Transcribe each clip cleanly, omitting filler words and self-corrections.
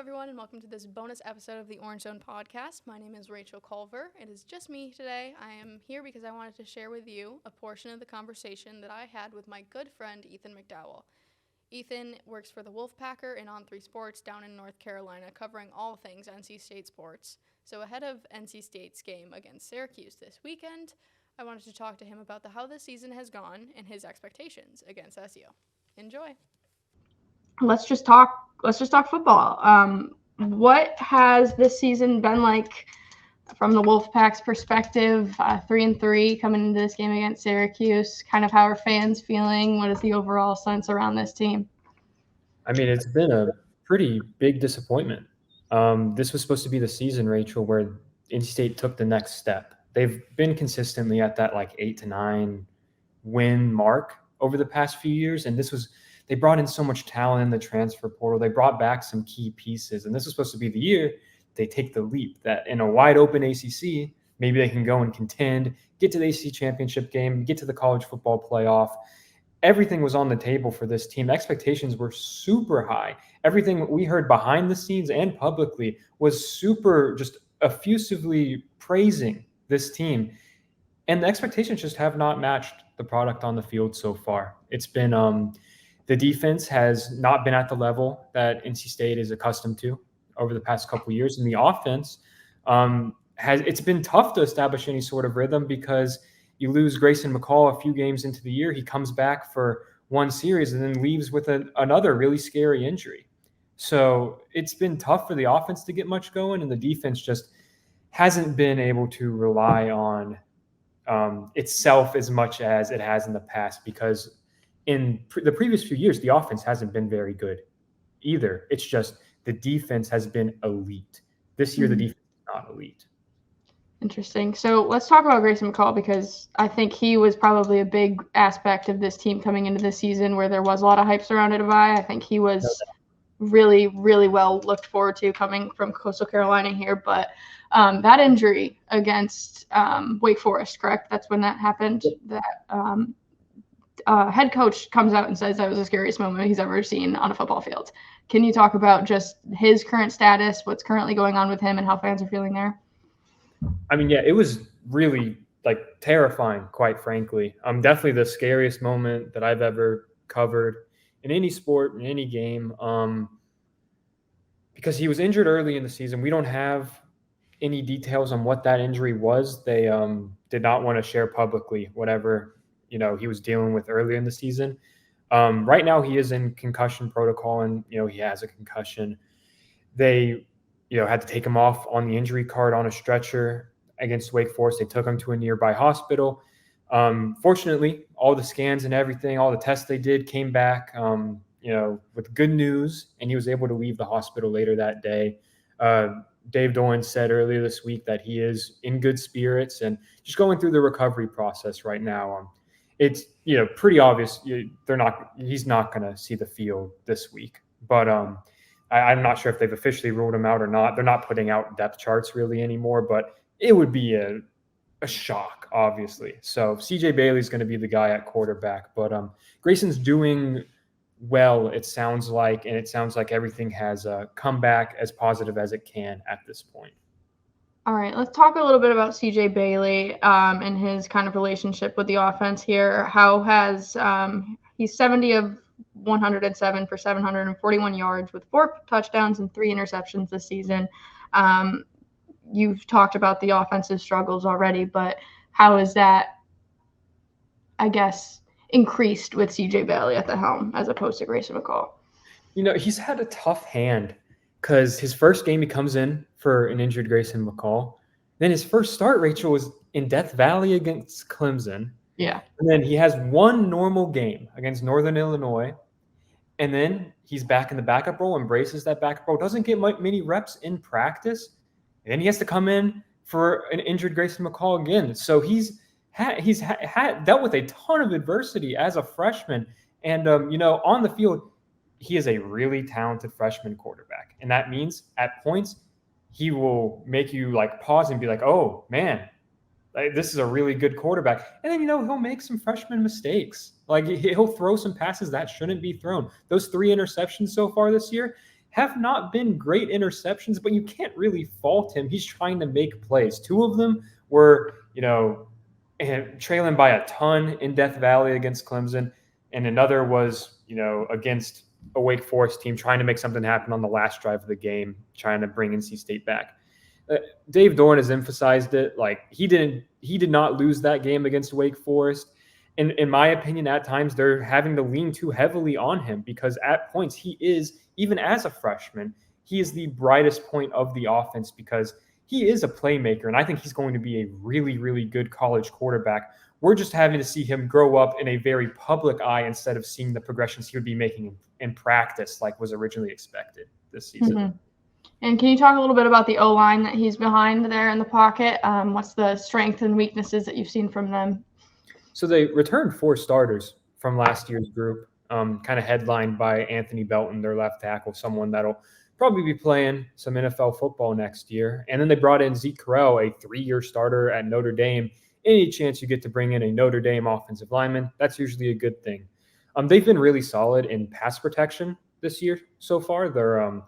everyone, and welcome to this bonus episode of the Orange Zone podcast. My name is Rachel Culver. It is just me today. I am here because I wanted to share with you a portion of the conversation that I had with my good friend, Ethan McDowell. Ethan works for the Wolfpacker and On3 Sports down in North Carolina, covering all things NC State sports. So ahead of NC State's game against Syracuse this weekend, I wanted to talk to him about how the season has gone and his expectations against SU. Enjoy. Let's just talk football. What has this season been like from the Wolfpack's perspective? 3-3 coming into this game against Syracuse. Kind of how are fans feeling? What is the overall sense around this team? I mean, it's been a pretty big disappointment. This was supposed to be the season, Rachel, where NC State took the next step. They've been consistently at that 8 to 9 win mark over the past few years, and they brought in so much talent in the transfer portal. They brought back some key pieces, and this was supposed to be the year they take the leap that in a wide open ACC, maybe they can go and contend, get to the ACC championship game, get to the college football playoff. Everything was on the table for this team. Expectations were super high. Everything we heard behind the scenes and publicly was super just effusively praising this team. And the expectations just have not matched the product on the field so far. It's been the defense has not been at the level that NC State is accustomed to over the past couple of years. And the offense it's been tough to establish any sort of rhythm because you lose Grayson McCall a few games into the year. He comes back for one series and then leaves with another really scary injury. So it's been tough for the offense to get much going, and the defense just hasn't been able to rely on itself as much as it has in the past, because in the previous few years, the offense hasn't been very good either. It's just the defense has been elite. This year, the defense is not elite. Interesting. So let's talk about Grayson McCall, because I think he was probably a big aspect of this team coming into this season where there was a lot of hype surrounded him. I think he was really, really well looked forward to coming from Coastal Carolina here. But that injury against Wake Forest, correct? That's when that happened. That head coach comes out and says that was the scariest moment he's ever seen on a football field. Can you talk about just his current status, what's currently going on with him, and how fans are feeling there? I mean, yeah, it was really terrifying, quite frankly. Definitely the scariest moment that I've ever covered in any sport, in any game, because he was injured early in the season. We don't have any details on what that injury was. They did not want to share publicly whatever he was dealing with earlier in the season. Right now he is in concussion protocol, and he has a concussion. They had to take him off on the injury card on a stretcher against Wake Forest. They took him to a nearby hospital. Fortunately, all the scans and everything, all the tests they did came back with good news, and he was able to leave the hospital later that day. Dave Dolan said earlier this week that he is in good spirits and just going through the recovery process right now. It's pretty obvious he's not going to see the field this week, but I'm not sure if they've officially ruled him out or not. They're not putting out depth charts really anymore, but it would be a shock, obviously. So CJ Bailey's going to be the guy at quarterback, but Grayson's doing well, it sounds like, and it sounds like everything has come back as positive as it can at this point. All right, let's talk a little bit about CJ Bailey and his kind of relationship with the offense here. How has he's 70 of 107 for 741 yards with 4 touchdowns and 3 interceptions this season. You've talked about the offensive struggles already, but how is that, I guess, increased with CJ Bailey at the helm as opposed to Grayson McCall? He's had a tough hand because his first game he comes in for an injured Grayson McCall. Then his first start, Rachel, was in Death Valley against Clemson. Yeah. And then he has one normal game against Northern Illinois. And then he's back in the backup role, embraces that backup role, doesn't get many reps in practice. And then he has to come in for an injured Grayson McCall again. So he's dealt with a ton of adversity as a freshman. And, on the field, he is a really talented freshman quarterback. And that means at points he will make you pause and be like, oh, man, this is a really good quarterback. And then, he'll make some freshman mistakes. He'll throw some passes that shouldn't be thrown. Those 3 interceptions so far this year have not been great interceptions, but you can't really fault him. He's trying to make plays. 2 of them were, trailing by a ton in Death Valley against Clemson, and another was, against a Wake Forest team trying to make something happen on the last drive of the game, trying to bring NC State back. Dave Doran has emphasized it. Like he did not lose that game against Wake Forest. And in my opinion, at times they're having to lean too heavily on him because at points he is, even as a freshman, he is the brightest point of the offense because he is a playmaker. And I think he's going to be a really, really good college quarterback. We're just having to see him grow up in a very public eye instead of seeing the progressions he would be making in practice like was originally expected this season. Mm-hmm. And can you talk a little bit about the O-line that he's behind there in the pocket? What's the strengths and weaknesses that you've seen from them? So they returned 4 starters from last year's group, kind of headlined by Anthony Belton, their left tackle, someone that'll probably be playing some NFL football next year. And then they brought in Zeke Correll, a 3-year starter at Notre Dame. Any chance you get to bring in a Notre Dame offensive lineman, that's usually a good thing. They've been really solid in pass protection this year so far. They're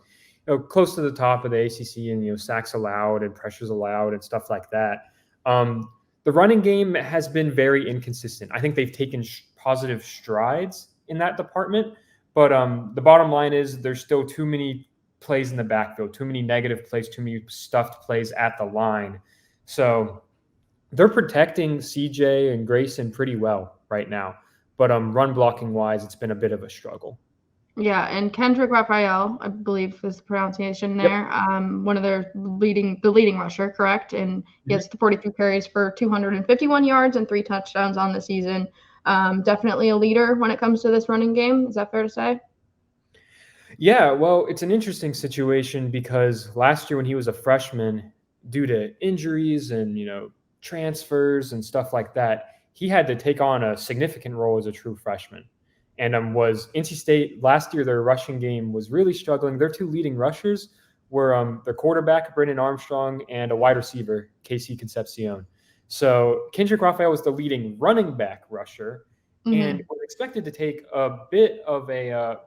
close to the top of the ACC in sacks allowed and pressures allowed and stuff like that. The running game has been very inconsistent. I think they've taken positive strides in that department, but the bottom line is there's still too many plays in the backfield, too many negative plays, too many stuffed plays at the line. So they're protecting CJ and Grayson pretty well right now, but run blocking wise, it's been a bit of a struggle. Yeah, and Kendrick Raphael, I believe is the pronunciation there, one of their leading rusher, correct? And he has 42 carries for 251 yards and 3 touchdowns on the season. Definitely a leader when it comes to this running game. Is that fair to say? Yeah, well, it's an interesting situation because last year when he was a freshman, due to injuries and, transfers and stuff like that, he had to take on a significant role as a true freshman. And was NC State last year, their rushing game was really struggling. Their 2 leading rushers were their quarterback, Brennan Armstrong, and a wide receiver, Casey Concepcion. So Kendrick Raphael was the leading running back rusher and was expected to take a bit of a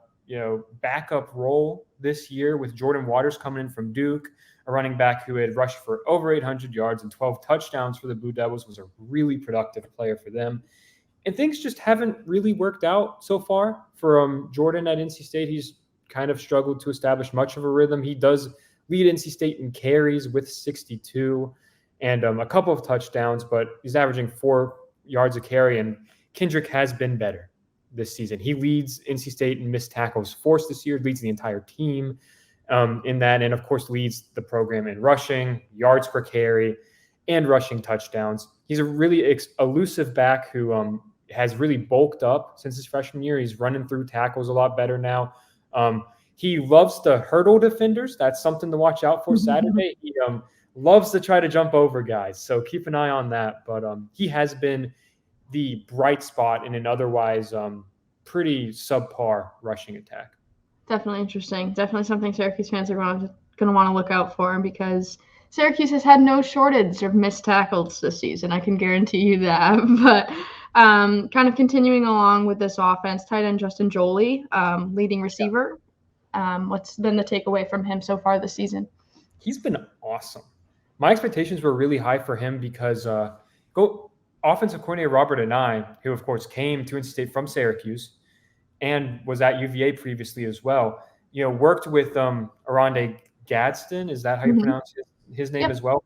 backup role this year with Jordan Waters coming in from Duke, a running back who had rushed for over 800 yards and 12 touchdowns for the Blue Devils, was a really productive player for them. And things just haven't really worked out so far for Jordan at NC State. He's kind of struggled to establish much of a rhythm. He does lead NC State in carries with 62 and a couple of touchdowns, but he's averaging 4 yards a carry, and Kendrick has been better this season. He leads NC State in missed tackles forced this year, leads the entire team in that, and of course leads the program in rushing, yards per carry, and rushing touchdowns. He's a really elusive back who has really bulked up since his freshman year. He's running through tackles a lot better now. He loves to hurdle defenders. That's something to watch out for Saturday. He loves to try to jump over guys, so keep an eye on that. But he has been the bright spot in an otherwise pretty subpar rushing attack. Definitely interesting. Definitely something Syracuse fans are going to want to look out for him because Syracuse has had no shortage of missed tackles this season. I can guarantee you that. But kind of continuing along with this offense, tight end Justin Joly, leading receiver. What's been the takeaway from him so far this season? He's been awesome. My expectations were really high for him because offensive coordinator Robert Anae, who of course came to NC State from Syracuse and was at UVA previously as well, worked with Aronde Gadsden. Is that how you pronounce his name as well?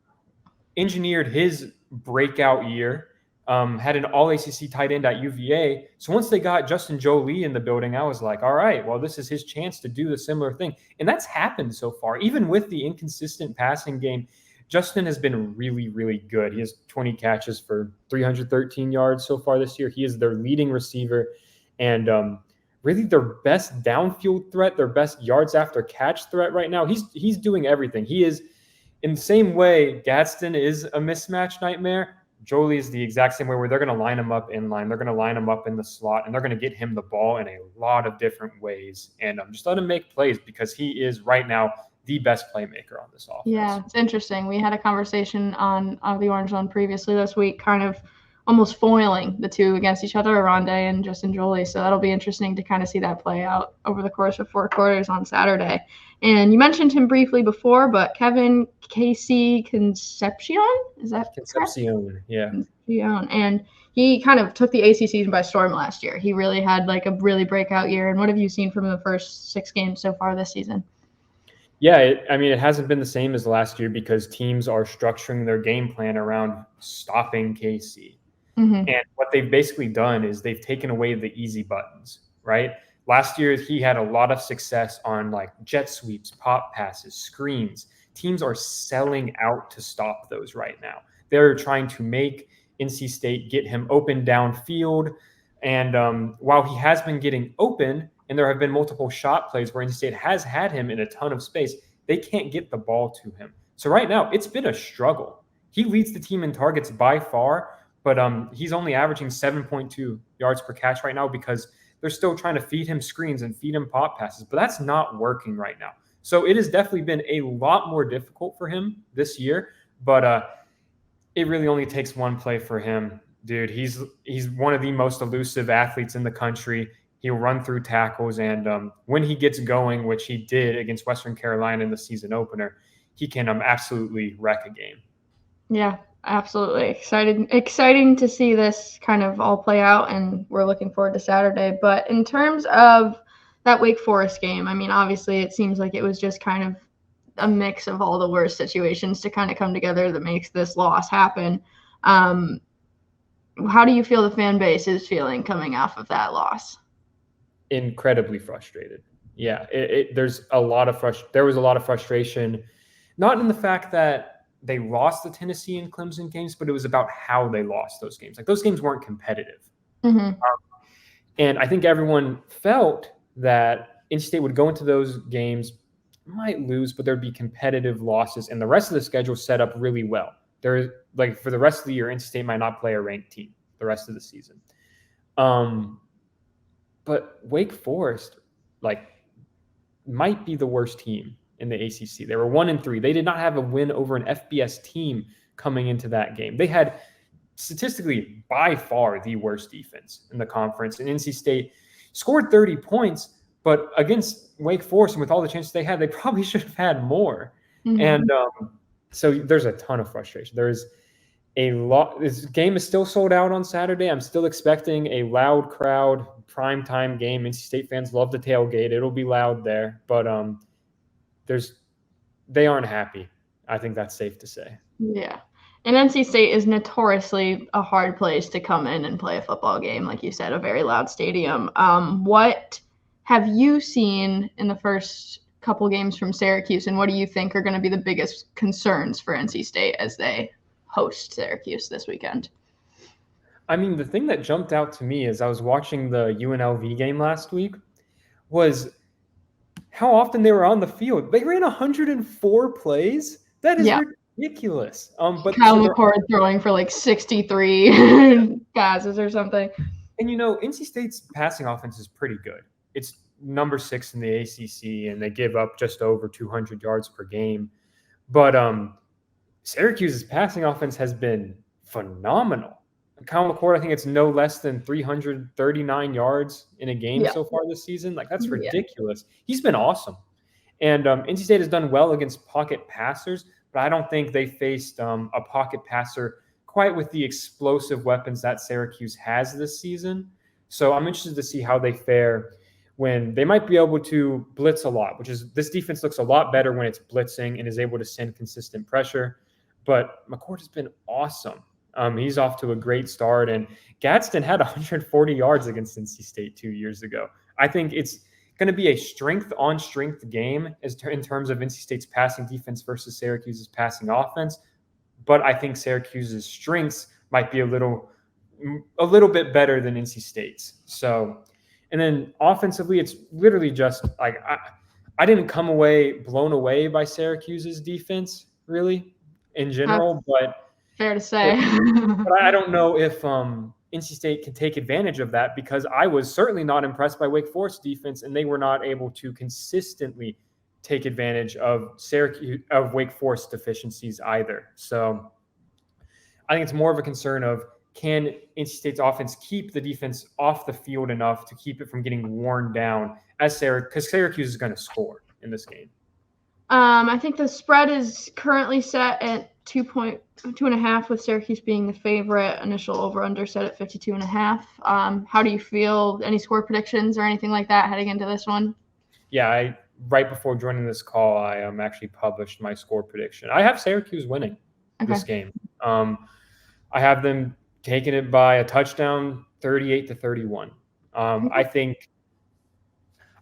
Engineered his breakout year. Had an all-ACC tight end at UVA. So once they got Justin Joly in the building, I was like, all right, well, this is his chance to do the similar thing. And that's happened so far. Even with the inconsistent passing game, Justin has been really, really good. He has 20 catches for 313 yards so far this year. He is their leading receiver and really their best downfield threat, their best yards after catch threat right now. He's doing everything. He is, in the same way Gadsden is a mismatch nightmare, Joly is the exact same way where they're going to line him up in line. They're going to line him up in the slot, and they're going to get him the ball in a lot of different ways. And just let him make plays because he is right now the best playmaker on this offense. Yeah, it's interesting. We had a conversation on the Orange Zone previously this week, kind of almost foiling the two against each other, Aronde and Justin Jolie. So that'll be interesting to kind of see that play out over the course of 4 quarters on Saturday. And you mentioned him briefly before, but Kevin Casey Concepcion, is that Concepcion, correct? Yeah. Concepcion. And he kind of took the ACC by storm last year. He really had like a really breakout year. And what have you seen from the first 6 games so far this season? Yeah, it hasn't been the same as last year because teams are structuring their game plan around stopping KC. Mm-hmm. And what they've basically done is they've taken away the easy buttons, right? Last year, he had a lot of success on like jet sweeps, pop passes, screens. Teams are selling out to stop those right now. They're trying to make NC State get him open downfield. And while he has been getting open, and there have been multiple shot plays where NC State has had him in a ton of space, they can't get the ball to him. So right now, it's been a struggle. He leads the team in targets by far, but he's only averaging 7.2 yards per catch right now because they're still trying to feed him screens and feed him pop passes, but that's not working right now. So it has definitely been a lot more difficult for him this year, but it really only takes one play for him. Dude, he's one of the most elusive athletes in the country. He'll run through tackles, and when he gets going, which he did against Western Carolina in the season opener, he can absolutely wreck a game. Yeah, absolutely. Exciting to see this kind of all play out, and we're looking forward to Saturday. But in terms of that Wake Forest game, I mean, obviously it seems like it was just kind of a mix of all the worst situations to kind of come together that makes this loss happen. How do you feel the fan base is feeling coming off of that loss? Incredibly frustrated. Yeah, there was a lot of frustration, not in the fact that they lost the Tennessee and Clemson games, but it was about how they lost those games. Like those games weren't competitive. Mm-hmm. And I think everyone felt that NC State would go into those games, might lose, but there'd be competitive losses, and the rest of the schedule set up really well. For the rest of the year, NC State might not play a ranked team the rest of the season. But Wake Forest, might be the worst team in the ACC. They were 1-3. They did not have a win over an FBS team coming into that game. They had statistically by far the worst defense in the conference. And NC State scored 30 points, but against Wake Forest and with all the chances they had, they probably should have had more. Mm-hmm. And so there's a ton of frustration. There's a lot. This game is still sold out on Saturday. I'm still expecting a loud crowd, primetime game. NC State fans love the tailgate. It'll be loud there, but they aren't happy. I think that's safe to say. Yeah. And NC State is notoriously a hard place to come in and play a football game. Like you said, a very loud stadium. What have you seen in the first couple games from Syracuse, and what do you think are going to be the biggest concerns for NC State as they host Syracuse this weekend? I mean, the thing that jumped out to me as I was watching the UNLV game last week was how often they were on the field. They ran 104 plays. That is ridiculous. But Kyle McCord throwing for 63 passes or something. And NC State's passing offense is pretty good. It's number 6 in the ACC, and they give up just over 200 yards per game. But Syracuse's passing offense has been phenomenal. Kyle McCord, I think it's no less than 339 yards in a game so far this season. That's ridiculous. He's been awesome. And NC State has done well against pocket passers, but I don't think they faced a pocket passer quite with the explosive weapons that Syracuse has this season. So I'm interested to see how they fare when they might be able to blitz a lot, this defense looks a lot better when it's blitzing and is able to send consistent pressure. But McCord has been awesome. He's off to a great start, and Gadsden had 140 yards against NC State 2 years ago. I think it's going to be a strength-on-strength game in terms of NC State's passing defense versus Syracuse's passing offense. But I think Syracuse's strengths might be a little bit better than NC State's. So, and then offensively, it's literally just I didn't come away blown away by Syracuse's defense, really, in general, but fair to say. But I don't know if NC State can take advantage of that, because I was certainly not impressed by Wake Forest defense, and they were not able to consistently take advantage of Wake Forest deficiencies either. So I think it's more of a concern of can NC State's offense keep the defense off the field enough to keep it from getting worn down because Syracuse is going to score in this game? I think the spread is currently set at 2.5 with Syracuse being the favorite. Initial over-under set at 52.5. How do you feel? Any score predictions or anything like that heading into this one? Yeah, right before joining this call, I actually published my score prediction. I have Syracuse winning this game. I have them taking it by a touchdown, 38-31. I think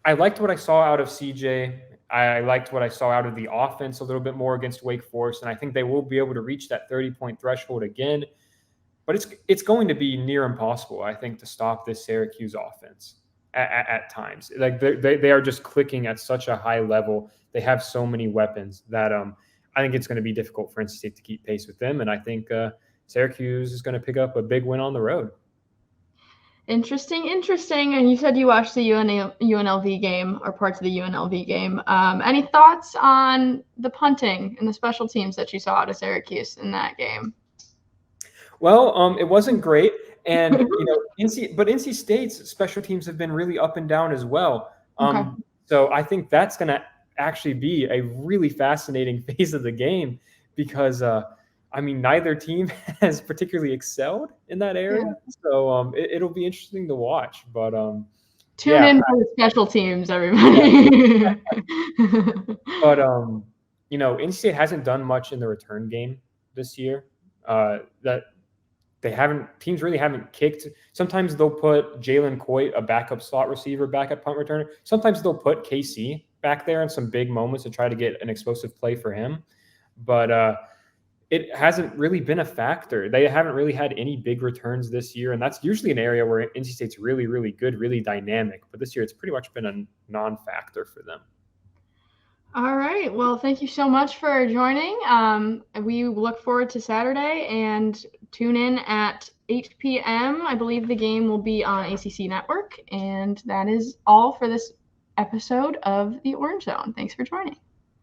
I liked what I saw out of CJ. I liked what I saw out of the offense a little bit more against Wake Forest, and I think they will be able to reach that 30-point threshold again. But it's going to be near impossible, I think, to stop this Syracuse offense at times. Like they are just clicking at such a high level. They have so many weapons that I think it's going to be difficult for NC State to keep pace with them. And I think Syracuse is going to pick up a big win on the road. Interesting. And you said you watched the UNLV game or parts of the UNLV game. Any thoughts on the punting and the special teams that you saw out of Syracuse in that game? Well, it wasn't great. And, NC State's special teams have been really up and down as well. So I think that's going to actually be a really fascinating phase of the game because, neither team has particularly excelled in that area. Yeah. So it'll be interesting to watch. But tune in for the special teams, everybody. Yeah. But, NC State hasn't done much in the return game this year. Teams really haven't kicked. Sometimes they'll put Jalen Coit, a backup slot receiver, back at punt returner. Sometimes they'll put KC back there in some big moments to try to get an explosive play for him. But it hasn't really been a factor. They haven't really had any big returns this year, and that's usually an area where NC State's really, really good, really dynamic. But this year it's pretty much been a non-factor for them. All right. Well, thank you so much for joining. We look forward to Saturday and tune in at 8 p.m. I believe the game will be on ACC Network. And that is all for this episode of The Orange Zone. Thanks for joining.